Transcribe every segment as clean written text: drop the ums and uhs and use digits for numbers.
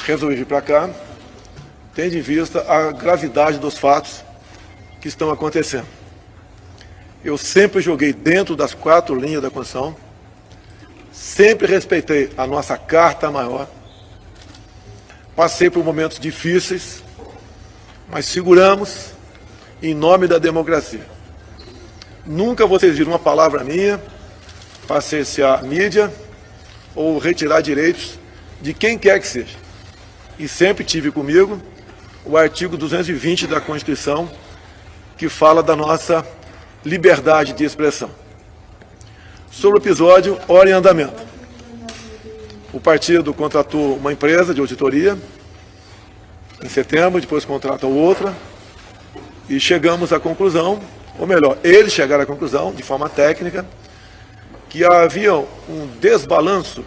resolvi vir para cá, tendo em vista a gravidade dos fatos que estão acontecendo. Eu sempre joguei dentro das 4 linhas da Constituição, sempre respeitei a nossa Carta Maior, passei por momentos difíceis, mas seguramos em nome da democracia. Nunca vocês viram uma palavra minha para cercear a mídia ou retirar direitos de quem quer que seja. E sempre tive comigo o artigo 220 da Constituição, que fala da nossa liberdade de expressão. Sobre o episódio, hora em andamento. O partido contratou uma empresa de auditoria em setembro, depois contratou outra, e chegamos à conclusão, ou melhor, eles chegaram à conclusão, de forma técnica, que havia um desbalanço,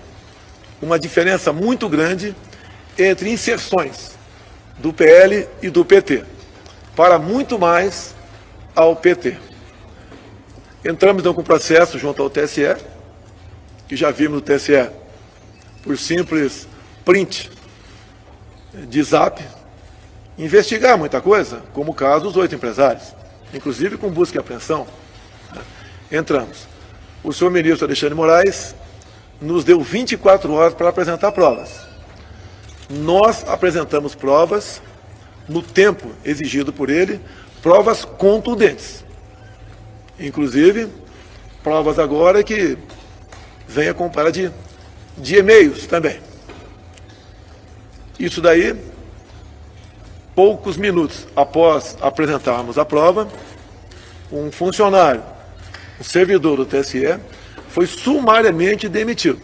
uma diferença muito grande entre inserções do PL e do PT, para muito mais ao PT. Entramos então com o processo junto ao TSE, que já vimos no TSE por simples print de zap, investigar muita coisa, como o caso dos 8 empresários, inclusive com busca e apreensão. Entramos. O senhor ministro Alexandre Moraes nos deu 24 horas para apresentar provas. Nós apresentamos provas no tempo exigido por ele, provas contundentes. Inclusive, provas agora que vem acompanhada de e-mails também. Isso daí, poucos minutos após apresentarmos a prova, um funcionário, um servidor do TSE, foi sumariamente demitido.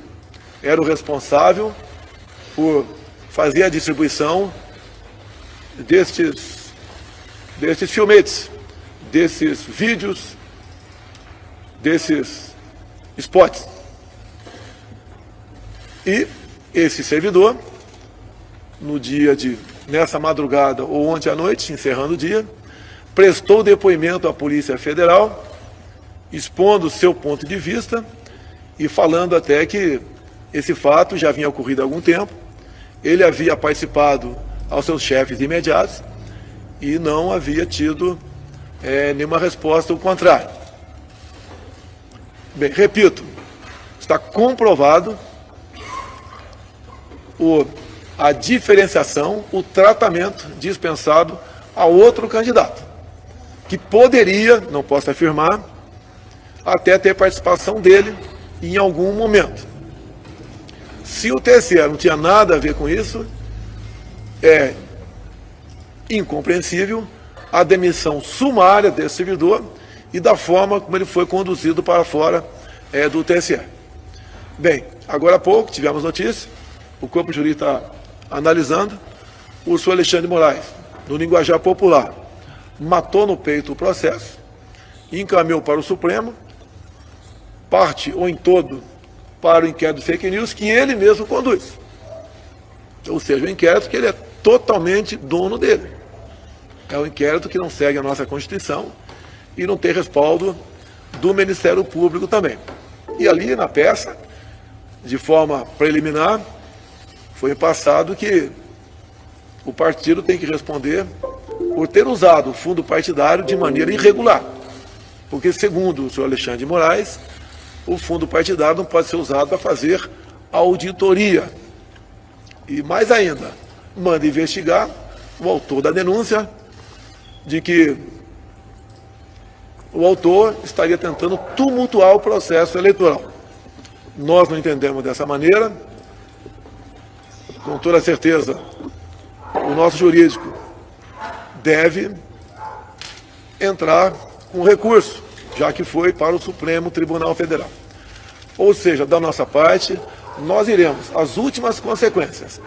Era o responsável por fazer a distribuição destes filmetes, desses vídeos, desses spots. E esse servidor, nessa madrugada ou ontem à noite, encerrando o dia, prestou depoimento à Polícia Federal, expondo o seu ponto de vista e falando até que esse fato já vinha ocorrido há algum tempo, ele havia participado aos seus chefes imediatos e não havia tido nenhuma resposta ao contrário. Bem, repito, está comprovado a diferenciação, o tratamento dispensado a outro candidato, que poderia, não posso afirmar, até ter participação dele em algum momento. Se o TSE não tinha nada a ver com isso, é incompreensível a demissão sumária desse servidor e da forma como ele foi conduzido para fora do TSE. Bem, agora há pouco tivemos notícia, o corpo jurídico está analisando, o senhor Alexandre Moraes, no linguajar popular, matou no peito o processo, encaminhou para o Supremo, parte ou em todo para o inquérito de fake news que ele mesmo conduz. Ou seja, o inquérito que ele é totalmente dono dele. É um inquérito que não segue a nossa Constituição e não tem respaldo do Ministério Público também. E ali na peça, de forma preliminar, foi passado que o partido tem que responder por ter usado o fundo partidário de maneira irregular. Porque, segundo o senhor Alexandre de Moraes, o fundo partidário não pode ser usado para fazer auditoria. E mais ainda, manda investigar o autor da denúncia de que o autor estaria tentando tumultuar o processo eleitoral. Nós não entendemos dessa maneira. Com toda certeza, o nosso jurídico deve entrar com recurso, já que foi para o Supremo Tribunal Federal. Ou seja, da nossa parte, nós iremos às últimas consequências,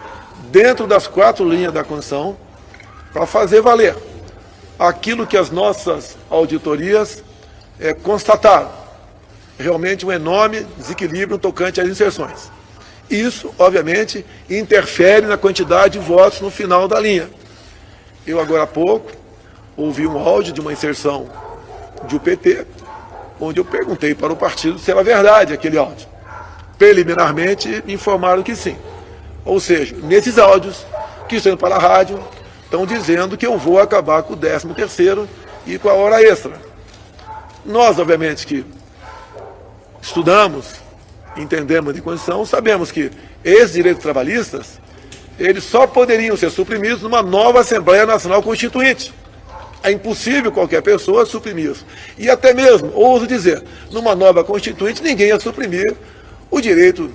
dentro das 4 linhas da Constituição, para fazer valer aquilo que as nossas auditorias constataram. Realmente um enorme desequilíbrio tocante às inserções. Isso, obviamente, interfere na quantidade de votos no final da linha. Eu, agora há pouco, ouvi um áudio de uma inserção de PT, onde eu perguntei para o partido se era verdade aquele áudio. Preliminarmente, me informaram que sim. Ou seja, nesses áudios, que estão indo para a rádio, estão dizendo que eu vou acabar com o 13º e com a hora extra. Nós, obviamente, que estudamos, entendemos de condição, sabemos que esses direitos trabalhistas, eles só poderiam ser suprimidos numa nova Assembleia Nacional Constituinte. É impossível qualquer pessoa suprimir isso. E até mesmo, ouso dizer, numa nova Constituinte, ninguém ia suprimir o direito,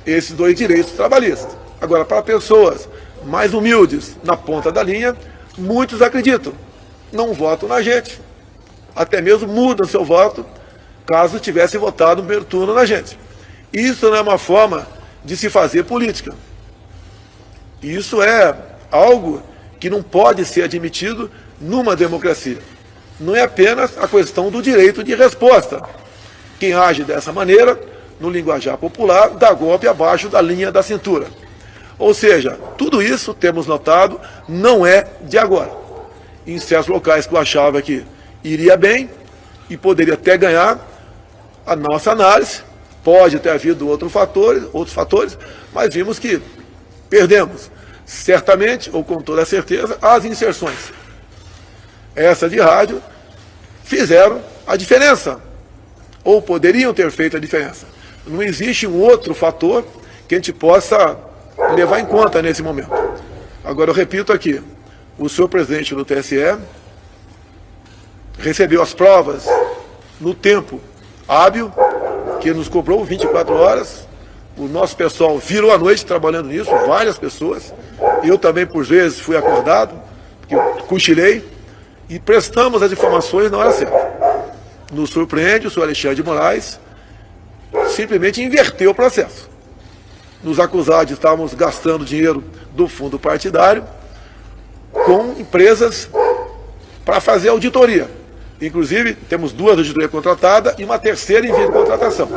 esses dois direitos trabalhistas. Agora, para pessoas mais humildes, na ponta da linha, muitos acreditam, não votam na gente. Até mesmo mudam seu voto, caso tivesse votado no primeiro turno na gente. Isso não é uma forma de se fazer política. Isso é algo que não pode ser admitido numa democracia. Não é apenas a questão do direito de resposta. Quem age dessa maneira, no linguajar popular, dá golpe abaixo da linha da cintura. Ou seja, tudo isso, temos notado, não é de agora. Em certos locais que eu achava que iria bem e poderia até ganhar, a nossa análise, pode ter havido outros fatores, mas vimos que perdemos. Certamente, ou com toda certeza, as inserções, essa de rádio, fizeram a diferença, ou poderiam ter feito a diferença. Não existe um outro fator que a gente possa levar em conta nesse momento. Agora, eu repito aqui, o senhor presidente do TSE recebeu as provas no tempo hábil, que nos cobrou 24 horas, o nosso pessoal virou a noite trabalhando nisso, várias pessoas. Eu também, por vezes, fui acordado, porque eu cochilei, e prestamos as informações na hora certa. Nos surpreende, o senhor Alexandre de Moraes simplesmente inverteu o processo. Nos acusar de estarmos gastando dinheiro do fundo partidário com empresas para fazer auditoria. Inclusive, temos 2 auditorias contratadas e uma terceira em via de contratação.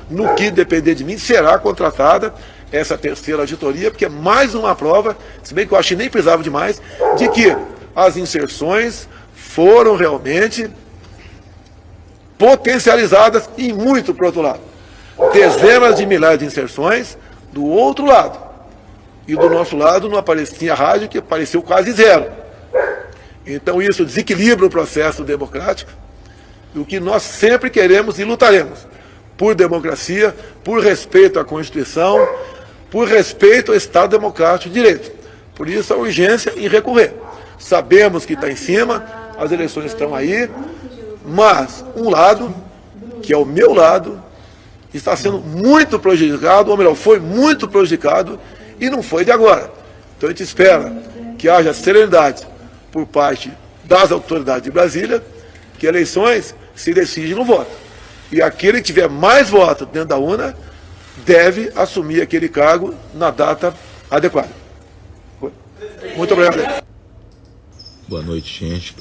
No que depender de mim, será contratada essa terceira auditoria, porque é mais uma prova, se bem que eu acho que nem precisava de mais, de que as inserções foram realmente potencializadas e muito para o outro lado. Dezenas de milhares de inserções do outro lado. E do nosso lado não aparecia rádio, que apareceu quase zero. Então isso desequilibra o processo democrático, e o que nós sempre queremos e lutaremos, por democracia, por respeito à Constituição, por respeito ao Estado Democrático de Direito. Por isso a urgência em recorrer. Sabemos que está em cima, as eleições estão aí, mas um lado, que é o meu lado, está sendo muito prejudicado, ou melhor, foi muito prejudicado, e não foi de agora. Então a gente espera que haja serenidade por parte das autoridades de Brasília, que eleições se decidem no voto. E aquele que tiver mais votos dentro da urna deve assumir aquele cargo na data adequada. Muito obrigado. Boa noite, gente.